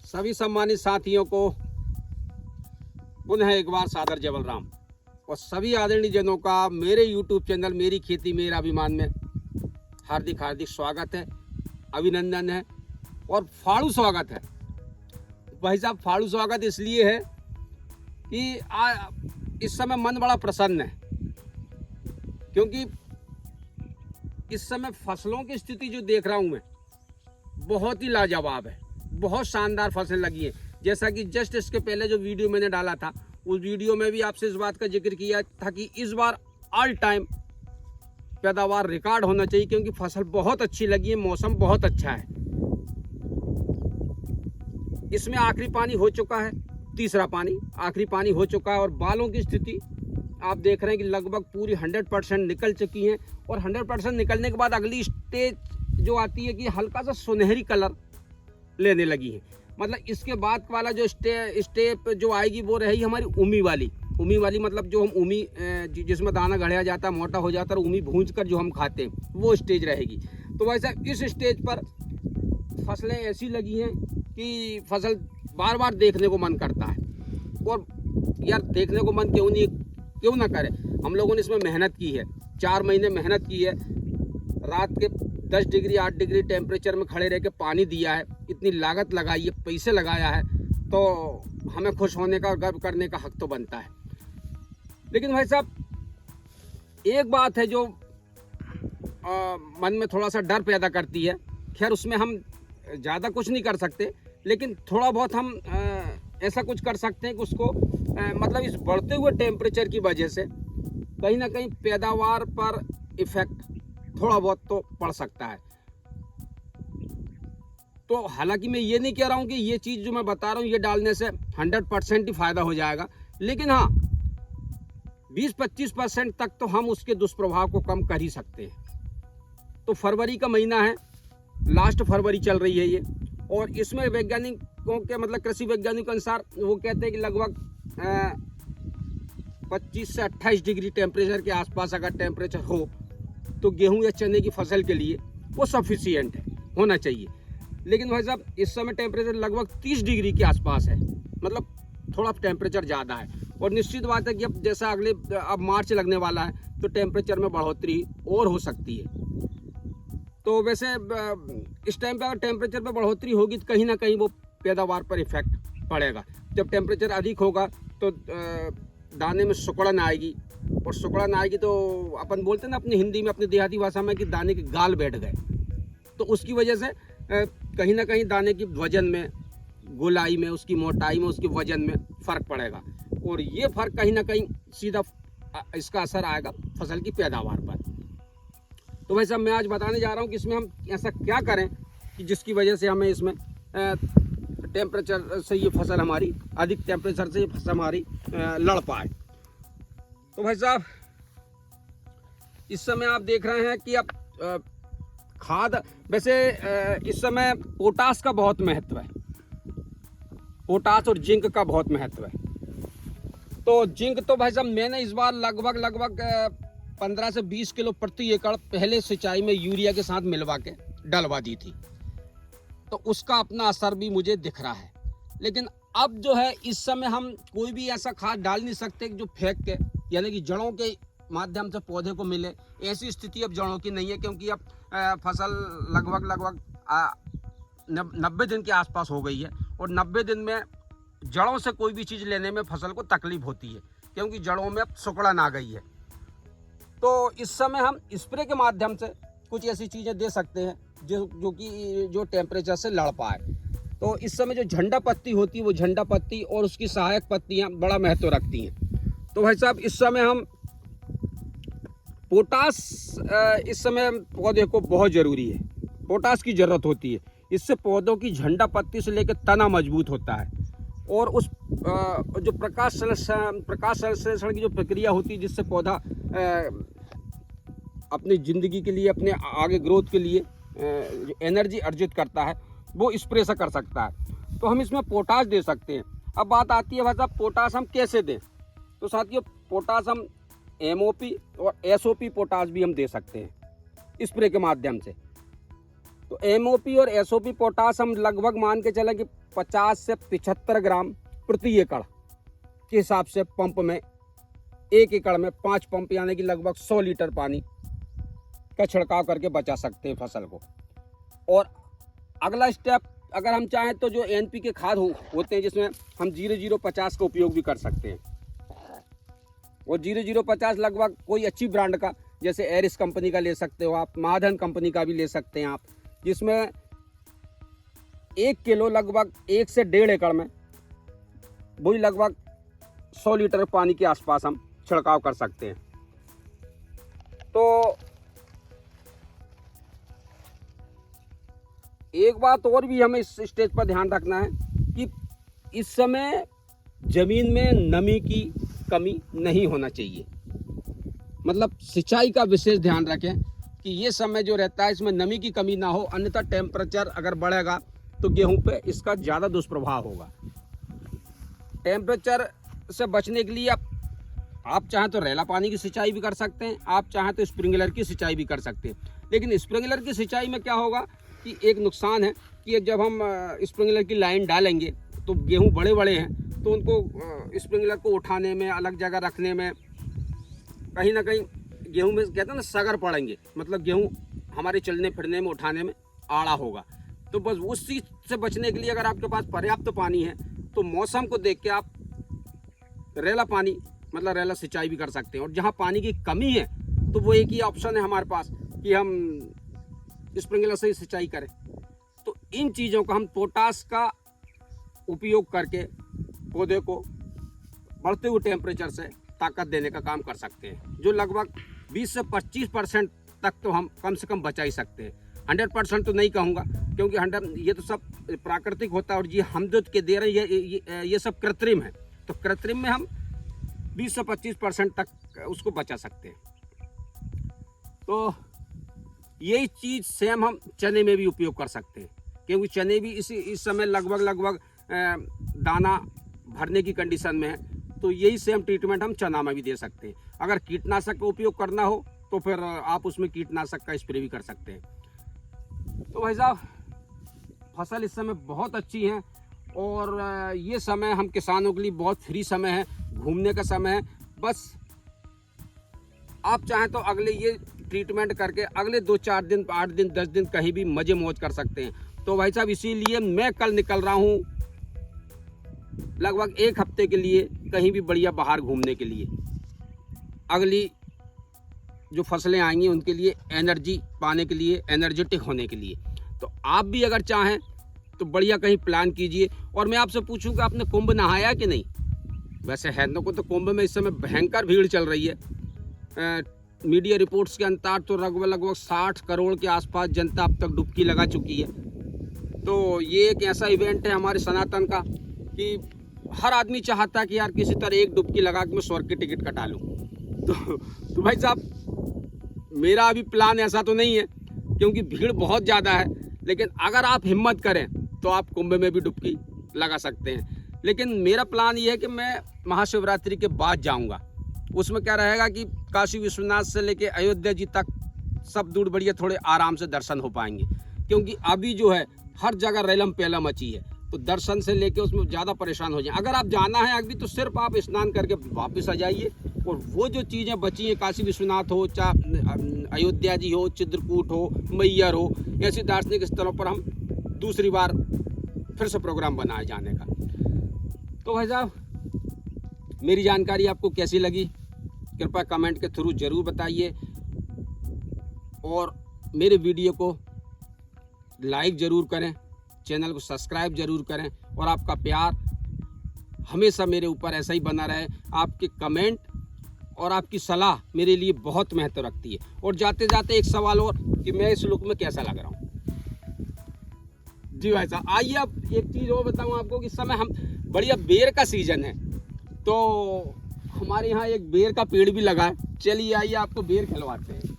सभी सम्मानित साथियों को पुनः एक बार सादर जय बलराम और सभी आदरणीय जनों का मेरे YouTube चैनल मेरी खेती मेरा अभिमान में हार्दिक हार्दिक स्वागत है, अभिनंदन है और फाड़ू स्वागत है। भाई साहब, फाड़ू स्वागत इसलिए है कि इस समय मन बड़ा प्रसन्न है, क्योंकि इस समय फसलों की स्थिति जो देख रहा हूँ मैं बहुत ही लाजवाब है। बहुत शानदार फसल लगी है। जैसा कि जस्ट इसके पहले जो वीडियो मैंने डाला था उस वीडियो में भी आपसे इस बात का जिक्र किया था कि इस बार ऑल टाइम पैदावार रिकॉर्ड होना चाहिए, क्योंकि फसल बहुत अच्छी लगी है, मौसम बहुत अच्छा है। इसमें आखिरी पानी हो चुका है, तीसरा पानी आखिरी पानी हो चुका है और बालों की स्थिति आप देख रहे हैं कि लगभग पूरी 100% निकल चुकी हैं और 100% निकलने के बाद अगली स्टेज जो आती है कि हल्का सा सुनहरी कलर लेने लगी है। मतलब इसके बाद वाला जो स्टेप जो आएगी वो रहेगी हमारी उमी वाली मतलब जो हम उमी जिसमें दाना गढ़ाया जाता है, मोटा हो जाता है, उमी भूंज कर जो हम खाते हैं वो स्टेज रहेगी। तो वैसा इस स्टेज पर फसलें ऐसी लगी हैं कि फसल बार बार देखने को मन करता है। और यार देखने को मन क्यों ना करे। हम लोगों ने इसमें मेहनत की है, 4 महीने मेहनत की है, रात के 10 डिग्री 8 डिग्री टेम्परेचर में खड़े रह के पानी दिया है, इतनी लागत लगाई है, पैसे लगाया है, तो हमें खुश होने का, गर्व करने का हक तो बनता है। लेकिन भाई साहब, एक बात है जो मन में थोड़ा सा डर पैदा करती है। खैर उसमें हम ज़्यादा कुछ नहीं कर सकते, लेकिन थोड़ा बहुत हम ऐसा कुछ कर सकते हैं कि उसको मतलब इस बढ़ते हुए टेम्परेचर की वजह से कहीं ना कहीं पैदावार पर इफेक्ट थोड़ा बहुत तो पड़ सकता है। तो हालांकि मैं ये नहीं कह रहा हूँ कि ये चीज़ जो मैं बता रहा हूँ ये डालने से 100% ही फायदा हो जाएगा, लेकिन हाँ 20-25% तक तो हम उसके दुष्प्रभाव को कम कर ही सकते हैं। तो फरवरी का महीना है, लास्ट फरवरी चल रही है ये, और इसमें वैज्ञानिकों के मतलब कृषि वैज्ञानिकों के अनुसार वो कहते हैं कि लगभग 25 से 28 डिग्री टेम्परेचर के आसपास अगर टेम्परेचर हो तो गेहूं या चने की फसल के लिए वो सफिशिएंट है, होना चाहिए। लेकिन भाई साहब इस समय टेम्परेचर लगभग 30 डिग्री के आसपास है, मतलब थोड़ा टेम्परेचर ज़्यादा है। और निश्चित बात है कि अब जैसा अब मार्च लगने वाला है तो टेम्परेचर में बढ़ोतरी और हो सकती है। तो वैसे इस टाइम पे अगर टेम्परेचर में बढ़ोतरी होगी तो कहीं ना कहीं वो पैदावार पर इफेक्ट पड़ेगा। जब टेम्परेचर अधिक होगा तो दाने में सुकड़न आएगी, और सुकड़न आएगी तो अपन बोलते हैं ना अपनी हिंदी में, अपनी देहाती भाषा में, कि दाने के गाल बैठ गए। तो उसकी वजह से कहीं ना कहीं दाने की वजन में, गोलाई में, उसकी मोटाई में, उसके वजन में फ़र्क पड़ेगा, और ये फ़र्क कहीं ना कहीं सीधा इसका असर आएगा फसल की पैदावार पर। तो वैसे मैं आज बताने जा रहा हूँ कि इसमें हम ऐसा क्या करें कि जिसकी वजह से हमें इसमें टेम्परेचर से ये फसल हमारी, अधिक टेम्परेचर से ये फसल हमारी लड़ पाए। तो भाई साहब इस समय आप देख रहे हैं कि अब खाद, वैसे इस समय पोटास का बहुत महत्व है, पोटास और जिंक का बहुत महत्व है। तो जिंक तो भाई साहब मैंने इस बार लगभग 15 से 20 किलो प्रति एकड़ पहले सिंचाई में यूरिया के साथ मिलवा के डलवा दी थी, तो उसका अपना असर भी मुझे दिख रहा है। लेकिन अब जो है इस समय हम कोई भी ऐसा खाद डाल नहीं सकते जो फेंक के, यानी कि जड़ों के माध्यम से पौधे को मिले, ऐसी स्थिति अब जड़ों की नहीं है, क्योंकि अब फसल लगभग 90 दिन के आसपास हो गई है, और 90 दिन में जड़ों से कोई भी चीज़ लेने में फसल को तकलीफ होती है, क्योंकि जड़ों में अब सुकड़न आ गई है। तो इस समय हम स्प्रे के माध्यम से कुछ ऐसी चीज़ें दे सकते हैं जो टेम्परेचर से लड़ पाए। तो इस समय जो झंडा पत्ती होती है, वो झंडा पत्ती और उसकी सहायक पत्तियां बड़ा महत्व रखती हैं। तो भाई साहब इस समय हम पोटास, इस समय पौधे को बहुत ज़रूरी है, पोटास की ज़रूरत होती है। इससे पौधों की झंडा पत्ती से लेकर तना मजबूत होता है, और उस जो प्रकाश संश्लेषण की जो प्रक्रिया होती है, जिससे पौधा अपनी ज़िंदगी के लिए, अपने आगे ग्रोथ के लिए जो एनर्जी अर्जित करता है, वो स्प्रे से कर सकता है। तो हम इसमें पोटास दे सकते हैं। अब बात आती है भाई साहब पोटास हम कैसे दें। तो साथियों पोटास हम MOP और SOP पोटास भी हम दे सकते हैं स्प्रे के माध्यम से। तो MOP और SOP पोटास हम लगभग मान के चलें कि 50 से 75 ग्राम प्रति एकड़ के हिसाब से पंप में 1 एकड़ में 5 पंप यानी कि लगभग 100 लीटर पानी का छिड़काव करके बचा सकते हैं फसल को। और अगला स्टेप अगर हम चाहें तो जो NPK खाद होते हैं जिसमें हम 0050 का उपयोग भी कर सकते हैं। और 0050 लगभग कोई अच्छी ब्रांड का जैसे एरिस कंपनी का ले सकते हो आप, महाधन कंपनी का भी ले सकते हैं आप, जिसमें 1 किलो लगभग 1 से 1.5 एकड़ में वही लगभग 100 लीटर पानी के आसपास हम छिड़काव कर सकते हैं। तो एक बात और भी हमें इस स्टेज पर ध्यान रखना है कि इस समय जमीन में नमी की कमी नहीं होना चाहिए। मतलब सिंचाई का विशेष ध्यान रखें कि ये समय जो रहता है इसमें नमी की कमी ना हो, अन्यथा टेम्परेचर अगर बढ़ेगा तो गेहूं पे इसका ज़्यादा दुष्प्रभाव होगा। टेम्परेचर से बचने के लिए आप चाहें तो रेला पानी की सिंचाई भी कर सकते हैं, आप चाहें तो स्प्रिंकलर की सिंचाई भी कर सकते हैं। लेकिन स्प्रिंकलर की सिंचाई में क्या होगा कि एक नुकसान है कि जब हम स्प्रिंकलर की लाइन डालेंगे तो गेहूं बड़े बड़े हैं तो उनको स्प्रिंकलर को उठाने में, अलग जगह रखने में कहीं ना कहीं गेहूं में कहते हैं ना सगर पड़ेंगे, मतलब गेहूं हमारे चलने फिरने में, उठाने में आड़ा होगा। तो बस उस चीज़ से बचने के लिए अगर आपके पास पर्याप्त पानी है तो मौसम को देख के आप रेला पानी मतलब रेला सिंचाई भी कर सकते हैं। और जहाँ पानी की कमी है तो वो एक ही ऑप्शन है हमारे पास कि हम स्प्रिंकलर से ही सिंचाई करें। तो इन चीज़ों का हम पोटाश का उपयोग करके पौधे को बढ़ते हुए टेम्परेचर से ताकत देने का काम कर सकते हैं, जो लगभग 20 से 25% तक तो हम कम से कम बचा ही सकते हैं। 100% तो नहीं कहूँगा क्योंकि 100 ये तो सब प्राकृतिक होता है और ये हम जो के दे रहे हैं ये सब कृत्रिम है। तो कृत्रिम में हम 20 से 25% तक उसको बचा सकते हैं। तो यही चीज़ सेम हम चने में भी उपयोग कर सकते हैं, क्योंकि चने भी इस समय लगभग दाना भरने की कंडीशन में है। तो यही सेम ट्रीटमेंट हम चना में भी दे सकते हैं। अगर कीटनाशक का उपयोग करना हो तो फिर आप उसमें कीटनाशक का स्प्रे भी कर सकते हैं। तो भाई साहब फसल इस समय बहुत अच्छी है और ये समय हम किसानों के लिए बहुत फ्री समय है, घूमने का समय है। बस आप चाहें तो अगले ये ट्रीटमेंट करके अगले 2-4 दिन, 8 दिन, 10 दिन कहीं भी मजे मौज कर सकते हैं। तो भाई साहब इसीलिए मैं कल निकल रहा हूँ लगभग 1 हफ्ते के लिए कहीं भी बढ़िया बाहर घूमने के लिए। अगली जो फसलें आएंगी उनके लिए एनर्जी पाने के लिए, एनर्जेटिक होने के लिए। तो आप भी अगर चाहें तो बढ़िया कहीं प्लान कीजिए। और मैं आपसे पूछूंगा आपने कुंभ नहाया कि नहीं? वैसे हैदनों को तो कुंभ में इस समय भयंकर भीड़ चल रही है। मीडिया रिपोर्ट्स के अनुसार तो लगभग 60 करोड़ के आसपास जनता अब तक डुबकी लगा चुकी है। तो ये एक ऐसा इवेंट है हमारे सनातन का कि हर आदमी चाहता है कि यार किसी तरह एक डुबकी लगा के मैं स्वर्ग की टिकट कटा लूँ। तो भाई साहब मेरा अभी प्लान ऐसा तो नहीं है क्योंकि भीड़ बहुत ज़्यादा है, लेकिन अगर आप हिम्मत करें तो आप कुंभ में भी डुबकी लगा सकते हैं। लेकिन मेरा प्लान ये है कि मैं महाशिवरात्रि के बाद जाऊंगा। उसमें क्या रहेगा कि काशी विश्वनाथ से लेके अयोध्या जी तक सब दूर बढ़िया थोड़े आराम से दर्शन हो पाएंगे, क्योंकि अभी जो है हर जगह रेलम पेलम मची है। तो दर्शन से लेके उसमें ज़्यादा परेशान हो जाए। अगर आप जाना है अभी तो सिर्फ आप स्नान करके वापस आ जाइए और वो जो चीज़ें बची हैं, काशी विश्वनाथ हो, चाहे अयोध्या जी हो, चित्रकूट हो, मैहर हो, ऐसी दार्शनिक स्थलों पर हम दूसरी बार फिर से प्रोग्राम बनाए जाने का। तो भाई साहब मेरी जानकारी आपको कैसी लगी कृपया कमेंट के थ्रू ज़रूर बताइए और मेरे वीडियो को लाइक ज़रूर करें, चैनल को सब्सक्राइब ज़रूर करें और आपका प्यार हमेशा मेरे ऊपर ऐसा ही बना रहे। आपके कमेंट और आपकी सलाह मेरे लिए बहुत महत्व रखती है। और जाते जाते एक सवाल और कि मैं इस लुक में कैसा लग रहा हूँ। जी भाई साहब आइए अब एक चीज़ और बताऊँ आपको कि इस समय हम बढ़िया बेर का सीज़न है, तो हमारे यहाँ एक बेर का पेड़ भी लगा है। चलिए आइए आपको बेर खिलवाते हैं।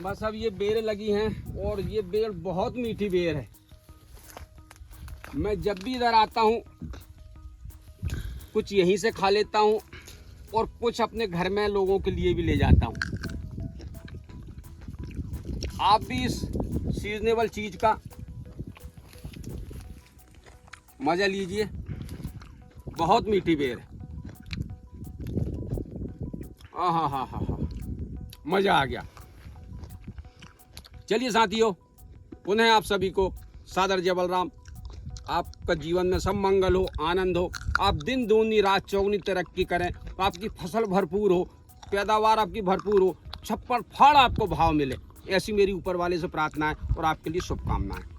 बस अब ये बेर लगी हैं और ये बेर बहुत मीठी बेर है। मैं जब भी इधर आता हूँ कुछ यहीं से खा लेता हूँ और कुछ अपने घर में लोगों के लिए भी ले जाता हूँ। आप भी इस सीजनेबल चीज़ का मज़ा लीजिए। बहुत मीठी बेर है। हाँ, मज़ा आ गया। चलिए साथियों, पुनः आप सभी को सादर जय बलराम। आपका जीवन में सब मंगल हो, आनंद हो, आप दिन दूनी रात चौगुनी तरक्की करें, आपकी फसल भरपूर हो, पैदावार आपकी भरपूर हो, छप्पर फाड़ आपको भाव मिले, ऐसी मेरी ऊपर वाले से प्रार्थना है और आपके लिए शुभकामनाएं।